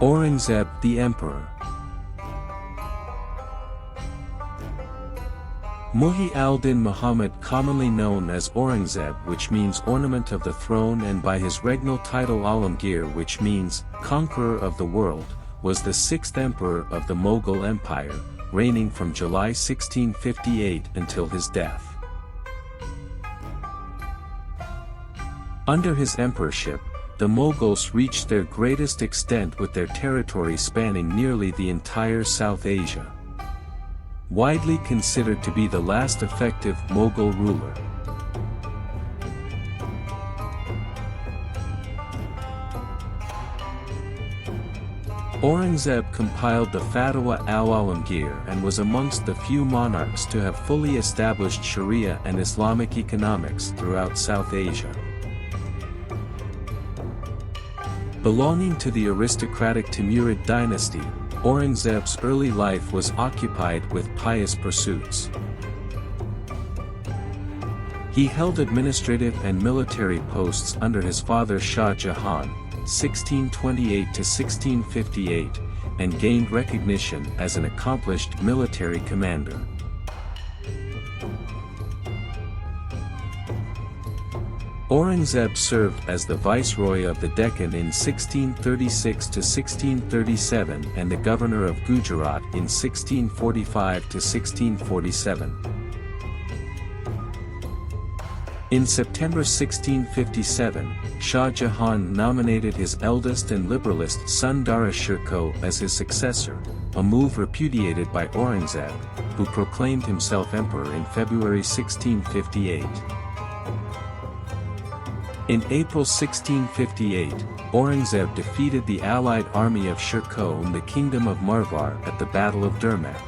AURANGZEB the Emperor. Muhi al-Din Muhammad, commonly known as Aurangzeb, which means ornament of the throne, and by his regnal title Alamgir, which means conqueror of the world, was the sixth emperor of the Mughal Empire, reigning from July 1658 until his death. Under his emperorship, the Mughals reached their greatest extent with their territory spanning nearly the entire South Asia. Widely considered to be the last effective Mughal ruler. Aurangzeb compiled the Fatwa al-Alamgir and was amongst the few monarchs to have fully established Sharia and Islamic economics throughout South Asia. Belonging to the aristocratic Timurid dynasty, Aurangzeb's early life was occupied with pious pursuits. He held administrative and military posts under his father Shah Jahan, 1628 to 1658, and gained recognition as an accomplished military commander. Aurangzeb served as the viceroy of the Deccan in 1636 to 1637 and the governor of Gujarat in 1645 to 1647. In September 1657, Shah Jahan nominated his eldest and liberalist son Dara Shikoh as his successor, a move repudiated by Aurangzeb, who proclaimed himself emperor in February 1658. In April 1658, Aurangzeb defeated the allied army of Shikoh in the kingdom of Marwar at the Battle of Durmat.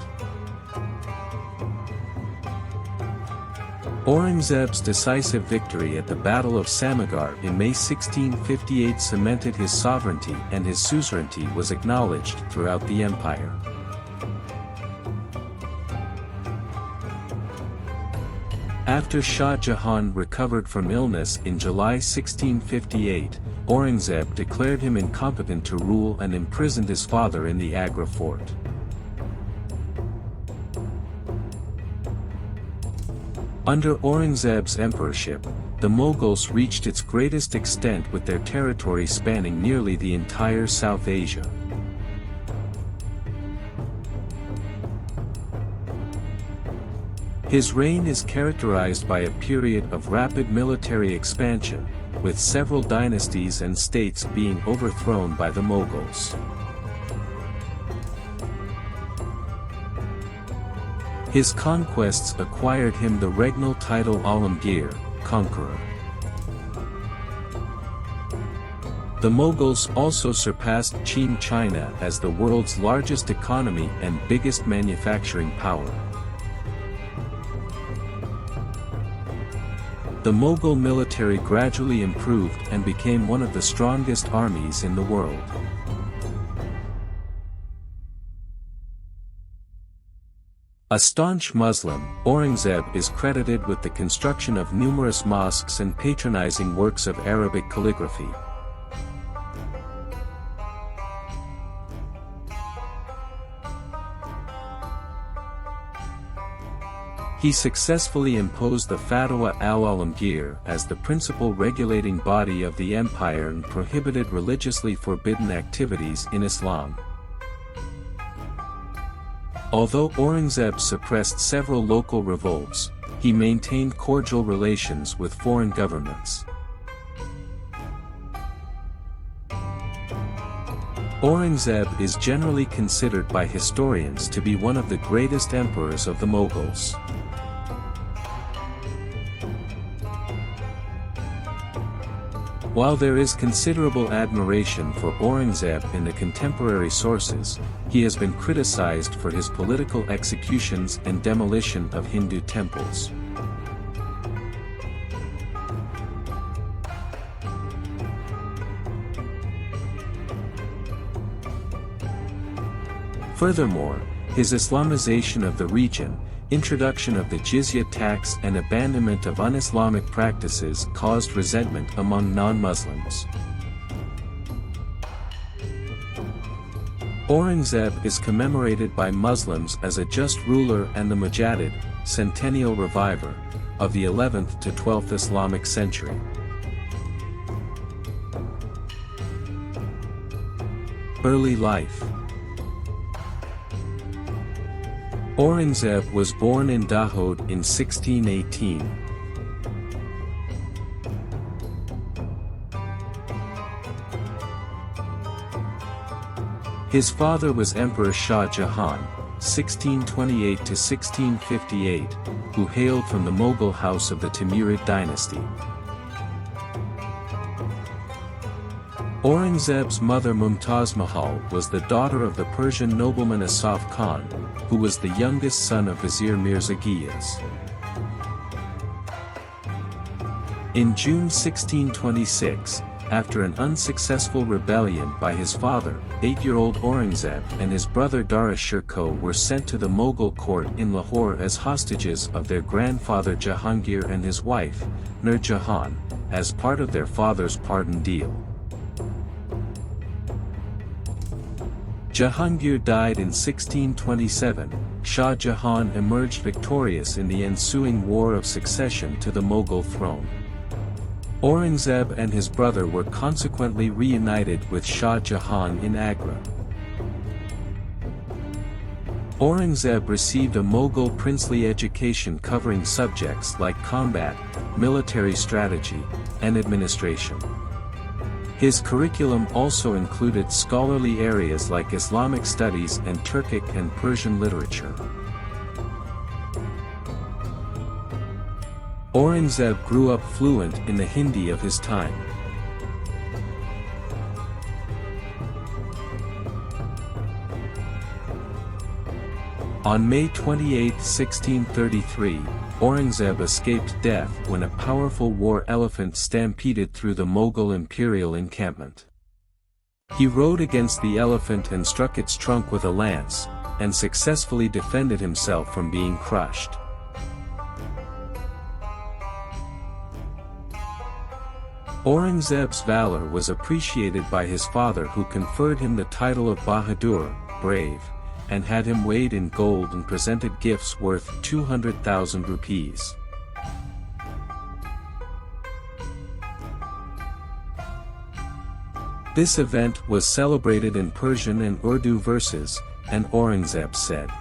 Aurangzeb's decisive victory at the Battle of Samagar in May 1658 cemented his sovereignty, and his suzerainty was acknowledged throughout the empire. After Shah Jahan recovered from illness in July 1658, Aurangzeb declared him incompetent to rule and imprisoned his father in the Agra fort. Under Aurangzeb's emperorship, the Mughals reached its greatest extent with their territory spanning nearly the entire South Asia. His reign is characterized by a period of rapid military expansion, with several dynasties and states being overthrown by the Mughals. His conquests acquired him the regnal title Alamgir, conqueror. The Mughals also surpassed Qing China as the world's largest economy and biggest manufacturing power. The Mughal military gradually improved and became one of the strongest armies in the world. A staunch Muslim, Aurangzeb is credited with the construction of numerous mosques and patronizing works of Arabic calligraphy. He successfully imposed the Fatwa al-Alamgir as the principal regulating body of the empire and prohibited religiously forbidden activities in Islam. Although Aurangzeb suppressed several local revolts, he maintained cordial relations with foreign governments. Aurangzeb is generally considered by historians to be one of the greatest emperors of the Mughals. While there is considerable admiration for Aurangzeb in the contemporary sources, he has been criticized for his political executions and demolition of Hindu temples. Furthermore, his Islamization of the region, introduction of the jizya tax and abandonment of un-Islamic practices caused resentment among non-Muslims. Aurangzeb is commemorated by Muslims as a just ruler and the Mujaddid, centennial reviver, of the 11th to 12th Islamic century. Early life. Aurangzeb was born in Dahod in 1618. His father was Emperor Shah Jahan, 1628 to 1658, who hailed from the Mughal house of the Timurid dynasty. Aurangzeb's mother Mumtaz Mahal was the daughter of the Persian nobleman Asaf Khan, who was the youngest son of Vizier Mirza Ghiyas. In June 1626, after an unsuccessful rebellion by his father, 8-year-old Aurangzeb and his brother Dara Shirkoh were sent to the Mughal court in Lahore as hostages of their grandfather Jahangir and his wife, Nur Jahan, as part of their father's pardon deal. Jahangir died in 1627, Shah Jahan emerged victorious in the ensuing War of Succession to the Mughal throne. Aurangzeb and his brother were consequently reunited with Shah Jahan in Agra. Aurangzeb received a Mughal princely education covering subjects like combat, military strategy, and administration. His curriculum also included scholarly areas like Islamic studies and Turkic and Persian literature. Aurangzeb grew up fluent in the Hindi of his time. On May 28, 1633, Aurangzeb escaped death when a powerful war elephant stampeded through the Mughal imperial encampment. He rode against the elephant and struck its trunk with a lance, and successfully defended himself from being crushed. Aurangzeb's valor was appreciated by his father, who conferred him the title of Bahadur, brave, and had him weighed in gold and presented gifts worth 200,000 rupees. This event was celebrated in Persian and Urdu verses, and Aurangzeb said,